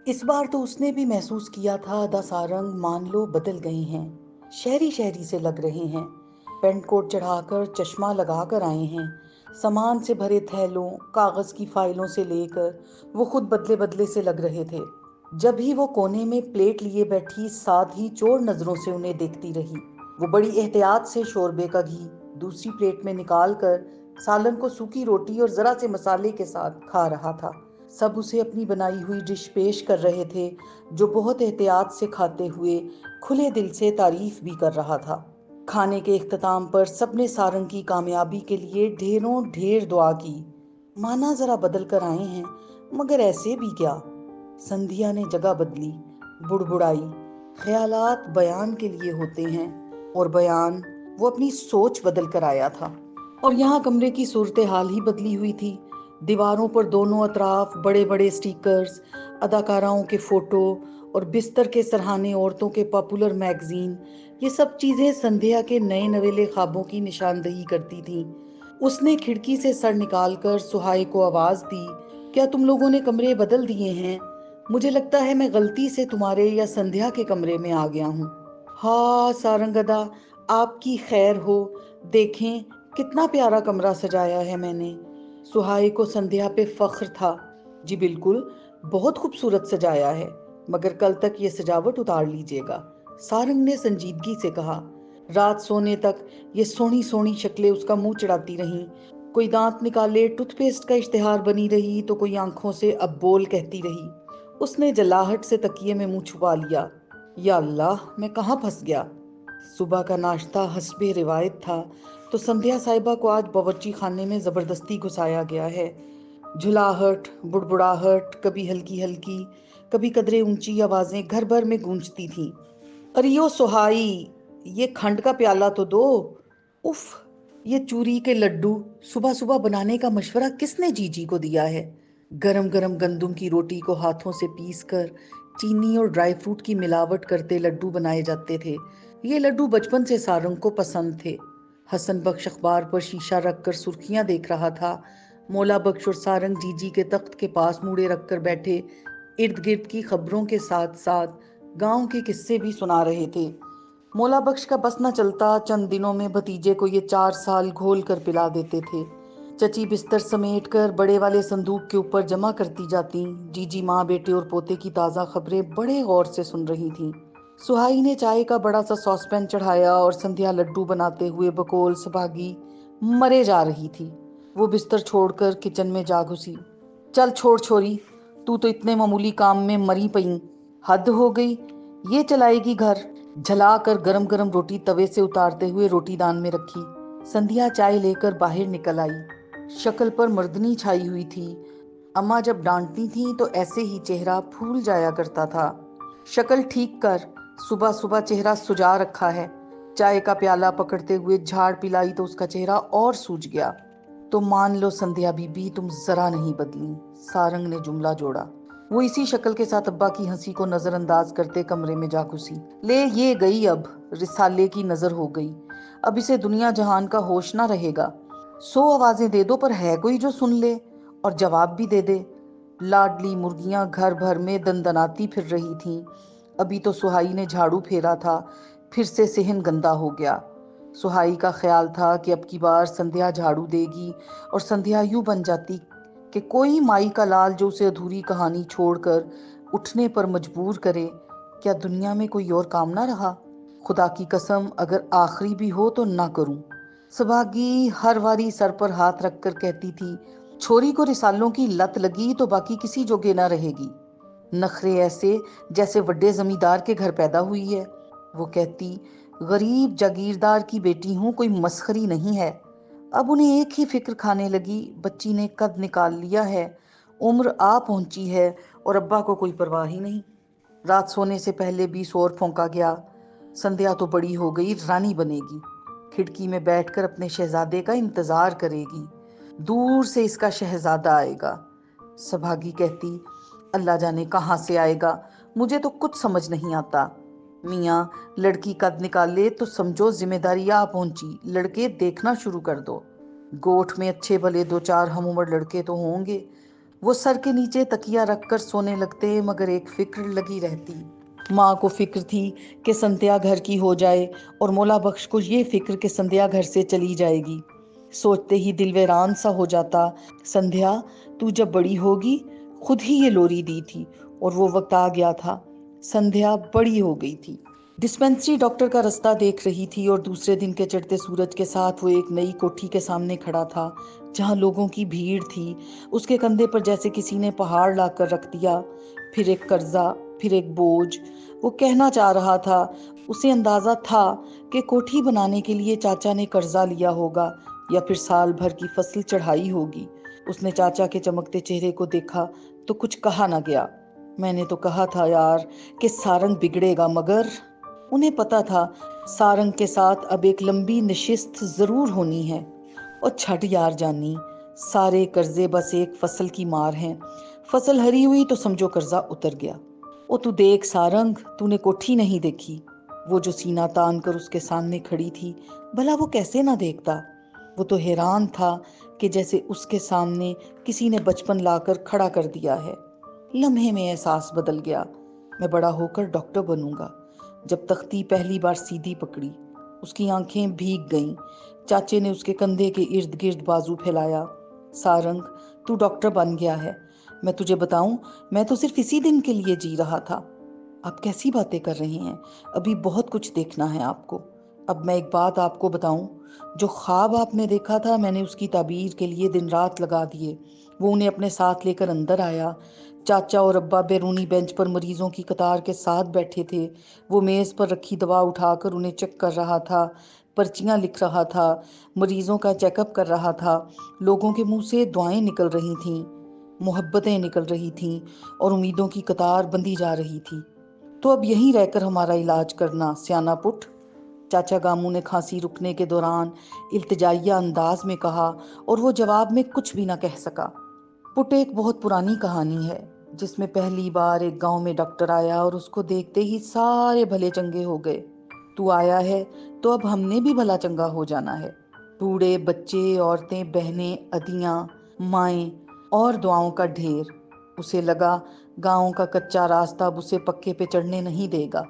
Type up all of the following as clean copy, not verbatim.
इस बार तो उसने भी महसूस किया था दसारंग मान लो बदल गए हैं। शहरी शहरी से लग रहे हैं। पेंट कोट चढ़ाकर चश्मा लगाकर आए हैं। सामान से भरे थैलों कागज की फाइलों से लेकर वो खुद बदले बदले से लग रहे थे। जब भी वो कोने में प्लेट लिए बैठी साथ ही चोर नजरों से उन्हें देखती रही। वो बड़ी एहतियात से शोरबे का घी दूसरी प्लेट में निकाल कर सालन को सूखी रोटी और जरा से मसाले के साथ खा रहा था। सब उसे अपनी बनाई हुई डिश पेश कर रहे थे, जो बहुत एहतियात से खाते हुए खुले दिल से तारीफ भी कर रहा था। खाने के इख्तिताम पर सबने सारंग की कामयाबी के लिए ढेरों ढेर दुआ की। माना जरा बदल कर आए हैं, मगर ऐसे भी क्या। संध्या ने जगह बदली, बुड़बुड़ाई। ख्यालात बयान के लिए होते हैं, और बयान वो अपनी सोच बदल कर आया था। और यहाँ कमरे की सूरत हाल ही बदली हुई थी। दीवारों पर दोनों अतराफ बड़े बड़े स्टिकर्स, अदाकाराओं के फोटो और बिस्तर के सरहाने औरतों के पॉपुलर मैगजीन, ये सब चीजें संध्या के नए नवेले ख्वाबों की निशानदही करती थीं। उसने खिड़की से सर निकालकर सुहाई को आवाज दी, क्या तुम लोगों ने कमरे बदल दिए हैं? मुझे लगता है मैं गलती से तुम्हारे या संध्या के कमरे में आ गया हूँ। हाँ सारंगदा, आपकी खैर हो। देखें कितना प्यारा कमरा सजाया है मैंने। सुहाई को संध्या पे फख्र था। जी बिल्कुल, बहुत खूबसूरत सजाया है, मगर कल तक ये सजावट उतार लीजिएगा, सारंग ने संजीदगी से कहा। रात सोने तक ये सोनी सोनी शक्लें उसका मुंह चढ़ाती रहीं। कोई दांत निकाले टूथपेस्ट का इश्तिहार बनी रही तो कोई आंखों से अब बोल कहती रही। उसने जलाहट से तकिए में मुंह छुपा लिया। या अल्लाह, मैं कहाँ फंस गया। सुबह का नाश्ता हस्बे रिवायत था, तो संध्या साहिबा को आज बावर्ची खाने में जबरदस्ती घुसाया गया है। झुलाहट, बुड़बुड़ाहट, कभी हल्की हल्की, कभी कदरे ऊंची आवाजें घर भर में गूंजती थीं। अरे यो सुहाई, ये खंड का प्याला तो दो। उफ, ये चूरी के लड्डू सुबह सुबह बनाने का मशवरा किसने जीजी को दिया है? गरम गरम गंदुम की रोटी को हाथों से पीस कर चीनी और ड्राई फ्रूट की मिलावट करते लड्डू बनाए जाते थे। ये लड्डू बचपन से सारंग को पसंद थे। हसन बख्श अखबार पर शीशा रखकर सुर्खियां देख रहा था। मोला बख्श और सारंग जीजी के तख्त के पास मुड़े रखकर बैठे इर्द गिर्द की खबरों के साथ साथ गांव के किस्से भी सुना रहे थे। मोला बख्श का बस न चलता, चंद दिनों में भतीजे को ये 4 साल घोल कर पिला देते थे। चची बिस्तर समेट कर बड़े वाले संदूक के ऊपर जमा करती जाती। जीजी माँ बेटे और पोते की ताज़ा खबरें बड़े गौर से सुन रही थीं। सुहाई ने चाय का बड़ा सा सॉसपैन चढ़ाया और संध्या लड्डू बनाते हुए बकौल सभागी मरे जा रही थी। वो बिस्तर छोड़कर किचन में जा घुसी। चल छोड़ छोरी, तू तो इतने मामूली काम में मरी पई। हद हो गई, ये चलाएगी घर। झला कर गरम गरम रोटी तवे से उतारते हुए रोटी दान में रखी। संध्या चाय लेकर बाहर निकल आई। शक्ल पर मर्दनी छाई हुई थी। अम्मा जब डांटती थी तो ऐसे ही चेहरा फूल जाया करता था। शक्ल ठीक कर, सुबह सुबह चेहरा सुजा रखा है। चाय का प्याला पकड़ते हुए झाड़ पिलाई तो उसका चेहरा और सूज गया। तो मान लो संध्या बीबी, तुम जरा नहीं बदली, सारंग ने जुमला जोड़ा। वो इसी शक्ल के साथ अब्बा की हंसी को नजरअंदाज करते कमरे में जा घुसी। ले ये गई, अब रिसाले की नजर हो गई। अब इसे दुनिया जहान का होश ना रहेगा। 100 आवाजें दे दो, पर है कोई जो सुन ले और जवाब भी दे दे। लाडली मुर्गियां घर भर में दंदनाती फिर रही थीं। अभी तो सुहाई ने झाड़ू फेरा था, फिर से सेहन गंदा हो गया। सुहाई का ख्याल था कि अब की बार संध्या झाड़ू देगी और संध्या यूं बन जाती कि कोई माई का लाल जो उसे अधूरी कहानी छोड़कर उठने पर मजबूर करे। क्या दुनिया में कोई और काम ना रहा? खुदा की कसम, अगर आखिरी भी हो तो ना करूं। सभागी हर वारी सर पर हाथ रखकर कहती थी, छोरी को रिसालों की लत लगी तो बाकी किसी जोगे ना रहेगी। नखरे ऐसे जैसे वड्डे जमींदार के घर पैदा हुई है। वो कहती, गरीब जागीरदार की बेटी हूं, कोई मस्खरी नहीं है। अब उन्हें एक ही फिक्र खाने लगी, बच्ची ने कद निकाल लिया है, उम्र आ पहुंची है और अब्बा को कोई परवाह ही नहीं। रात सोने से पहले भी शोर फौंका गया। संध्या तो बड़ी हो गई, रानी बनेगी। खिड़की में बैठकर अपने शहजादे का इंतजार करेगी। दूर से इसका शहजादा आएगा। सभागी कहती, अल्लाह जाने कहाँ से आएगा, मुझे तो कुछ समझ नहीं आता। मियाँ, लड़की कद निकाले तो समझो जिम्मेदारी आ पहुंची, लड़के देखना शुरू कर दो। गोठ में अच्छे भले 2-4 हम उम्र लड़के तो होंगे, वो सर के नीचे तकिया रख कर सोने लगते, मगर एक फिक्र लगी रहती। माँ को फिक्र थी कि संध्या घर की हो जाए, और मौला बख्श को ये फिक्र कि संध्या घर से चली जाएगी। सोचते ही दिल वीरान सा हो जाता। संध्या, तू जब बड़ी होगी, खुद ही ये लोरी दी थी, और वो वक्त आ गया था। संध्या बड़ी हो गई थी। डिस्पेंसरी डॉक्टर का रास्ता देख रही थी, और दूसरे दिन के चढ़ते सूरज के साथ वो एक नई कोठी के सामने खड़ा था, जहां लोगों की भीड़ थी। उसके कंधे पर जैसे किसी ने पहाड़ लाकर रख दिया, फिर एक कर्जा, फिर एक बोझ। वो कहना चाह रहा था, उसे अंदाजा था कि कोठी बनाने के लिए चाचा ने कर्जा लिया होगा, या फिर साल भर की फसल चढ़ाई होगी। उसने चाचा के चमकते चेहरे को देखा तो कुछ कहा ना गया। मैंने तो कहा था यार कि सारंग बिगड़ेगा, मगर उन्हें पता था सारंग के साथ अब एक लंबी नशिस्त जरूर होनी है। और छठ यार जानी, सारे कर्जे बस एक फसल की मार हैं। फसल हरी हुई तो समझो कर्जा उतर गया। ओ तू देख सारंग, तूने कोठी नहीं देखी? वो जो सीना तान कर उसके सामने खड़ी थी, भला वो कैसे ना देखता। वो तो हैरान था कि जैसे उसके सामने किसी ने बचपन लाकर खड़ा कर दिया है। लम्हे में एहसास बदल गया। मैं बड़ा होकर डॉक्टर बनूंगा। जब तख्ती पहली बार सीधी पकड़ी, उसकी आंखें भीग गईं। चाचे ने उसके कंधे के इर्द गिर्द बाजू फैलाया। सारंग, तू डॉक्टर बन गया है। मैं तुझे बताऊं, मैं तो सिर्फ इसी दिन के लिए जी रहा था। आप कैसी बातें कर रहे हैं? अभी बहुत कुछ देखना है आपको। अब मैं एक बात आपको बताऊं, जो ख्वाब आपने देखा था, मैंने उसकी ताबीर के लिए दिन रात लगा दिए। वो उन्हें अपने साथ लेकर अंदर आया। चाचा और अब्बा बैरूनी बेंच पर मरीजों की कतार के साथ बैठे थे। वो मेज पर रखी दवा उठाकर उन्हें चेक कर रहा था, पर्चियां लिख रहा था, मरीजों का चेकअप कर रहा था। लोगों के मुंह से दुआएं निकल रही थीं, मोहब्बतें निकल रही थीं, और उम्मीदों की कतार बंधी जा रही थी। तो अब यहीं रहकर हमारा इलाज करना, सियाना पुट। चाचा गामू ने खांसी रुकने के दौरान इल्तिजाइया अंदाज में कहा, और वो जवाब में कुछ भी ना कह सका। पुट एक बहुत पुरानी कहानी है, जिसमें पहली बार एक गांव में डॉक्टर आया, और उसको देखते ही सारे भले चंगे हो गए। तू आया है तो अब हमने भी भला चंगा हो जाना है। बूढ़े, बच्चे, औरतें, बहनें, अदियां, माएं, और दुआओं का ढेर। उसे लगा गांव का कच्चा रास्ता अब उसे पक्के पे चढ़ने नहीं देगा।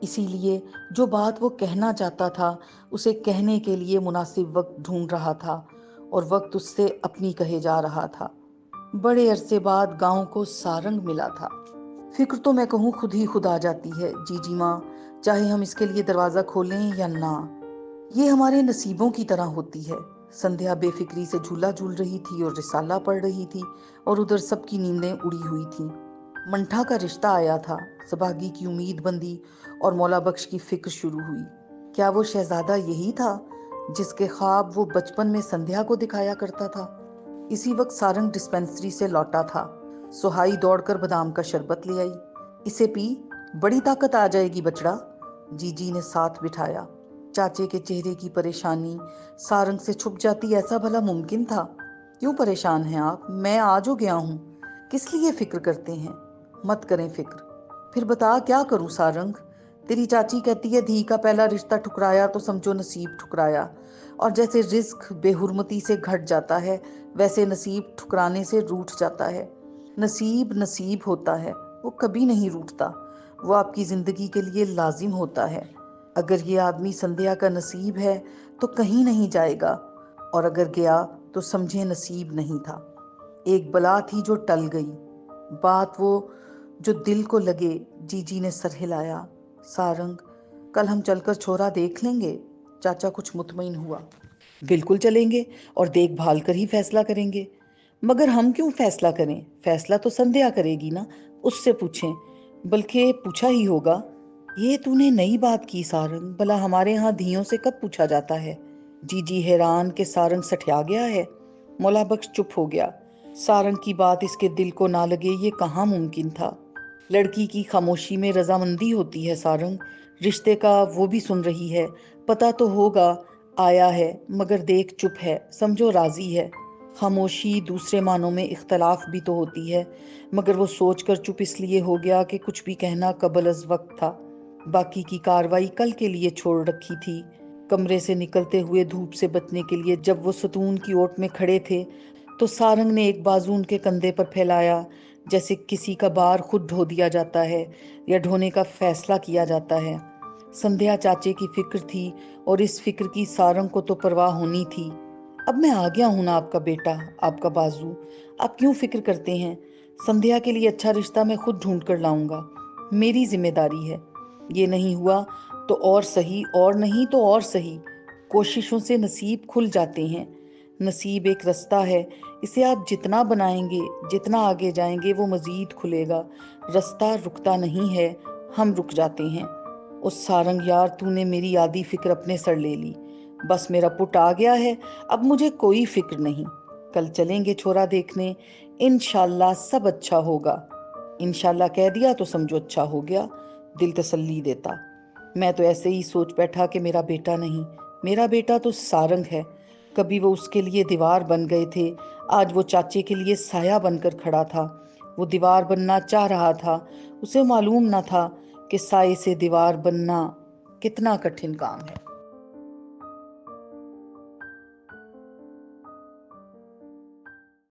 इसीलिए जो बात वो कहना चाहता था, उसे कहने के लिए मुनासिब वक्त ढूंढ रहा था, और वक्त उससे अपनी कहे जा रहा था। बड़े अरसे बाद गांव को सारंग मिला था। फिक्र तो मैं कहूँ खुद ही खुद आ जाती है जीजी माँ, चाहे हम इसके लिए दरवाजा खोलें या ना। ये हमारे नसीबों की तरह होती है। संध्या बेफिक्री से झूला झूल रही थी और रिसाला पढ़ रही थी, और उधर सबकी नींदें उड़ी हुई थी। मंठा का रिश्ता आया था, सबागी की उम्मीद बंधी, और मौला बख्श की फिक्र शुरू हुई। क्या वो शहजादा यही था जिसके ख्वाब वो बचपन में संध्या को दिखाया करता था? इसी वक्त सारंग डिस्पेंसरी से लौटा था। सुहाई दौड़कर बादाम का शरबत ले आई। इसे पी, बड़ी ताकत आ जाएगी बचड़ा। जीजी ने साथ बिठाया। चाचे के चेहरे की परेशानी सारंग से छुप जाती, ऐसा भला मुमकिन था? क्यों परेशान हैं आप? मैं आज हो गया हूँ। किस लिए फिक्र करते हैं? मत करें फिक्र। फिर बता क्या करूं सारंग? तेरी चाची कहती है धी का पहला रिश्ता ठुकराया तो समझो नसीब ठुकराया। और जैसे रिस्क बेहुरमती से घट जाता है, वैसे नसीब ठुकराने से रूठ जाता है। नसीब नसीब होता है, वो कभी नहीं रूठता। वो आपकी जिंदगी के लिए लाजिम होता है। अगर ये आदमी संध्या का नसीब है तो कहीं नहीं जाएगा, और अगर गया तो समझे नसीब नहीं था। एक बला थी जो टल गई। बात वो जो दिल को लगे। जीजी ने सर हिलाया। सारंग, कल हम चलकर छोरा देख लेंगे? चाचा कुछ मुतमईन हुआ। बिल्कुल चलेंगे, और देखभाल कर ही फैसला करेंगे। मगर हम क्यों फैसला करें? फैसला तो संध्या करेगी ना, उससे पूछें। बल्कि पूछा ही होगा। ये तूने नई बात की सारंग, भला हमारे यहाँ धियों से कब पूछा जाता है? जीजी हैरान कि सारंग सठिया गया है। मौला बख्श चुप हो गया। सारंग की बात इसके दिल को ना लगे, ये कहाँ मुमकिन था। लड़की की खामोशी में रजामंदी होती है सारंग। रिश्ते का वो भी सुन रही है। पता तो होगा आया है, मगर देख चुप है, समझो राजी है। खामोशी दूसरे मानों में इख्तलाफ भी तो होती है, मगर वो सोचकर चुप इसलिए हो गया कि कुछ भी कहना कबल अज वक्त था। बाकी की कार्रवाई कल के लिए छोड़ रखी थी। कमरे से निकलते हुए धूप से बचने के लिए जब वो सतून की ओट में खड़े थे, तो सारंग ने एक बाजू उनके कंधे पर फैलाया, जैसे किसी का बार खुद ढो दिया जाता है या ढोने का फैसला किया जाता है। संध्या चाचे की फिक्र थी और इस फिक्र की सारंग को तो परवाह होनी थी। अब मैं आ गया हूं ना आपका बेटा, आपका बाजू, आप क्यों फिक्र करते हैं? संध्या के लिए अच्छा रिश्ता मैं खुद ढूंढ कर लाऊंगा, मेरी जिम्मेदारी है। ये नहीं हुआ तो और सही, और नहीं तो और सही, कोशिशों से नसीब खुल जाते हैं। नसीब एक रास्ता है, इसे आप जितना बनाएंगे, जितना आगे जाएंगे, वो मजीद खुलेगा। रास्ता रुकता नहीं है, हम रुक जाते हैं। उस सारंग यार, तूने मेरी आधी फिक्र अपने सर ले ली। बस मेरा पुट आ गया है, अब मुझे कोई फिक्र नहीं। कल चलेंगे छोरा देखने, इंशाल्लाह सब अच्छा होगा। इंशाल्लाह कह दिया तो समझो अच्छा हो गया, दिल तसल्ली देता। मैं तो ऐसे ही सोच बैठा कि मेरा बेटा नहीं, मेरा बेटा तो सारंग है। कभी वो उसके लिए दीवार बन गए थे, आज वो चाचे के लिए साया बनकर खड़ा था। वो दीवार बनना चाह रहा था, उसे मालूम न था कि साए से दीवार बनना कितना कठिन काम है।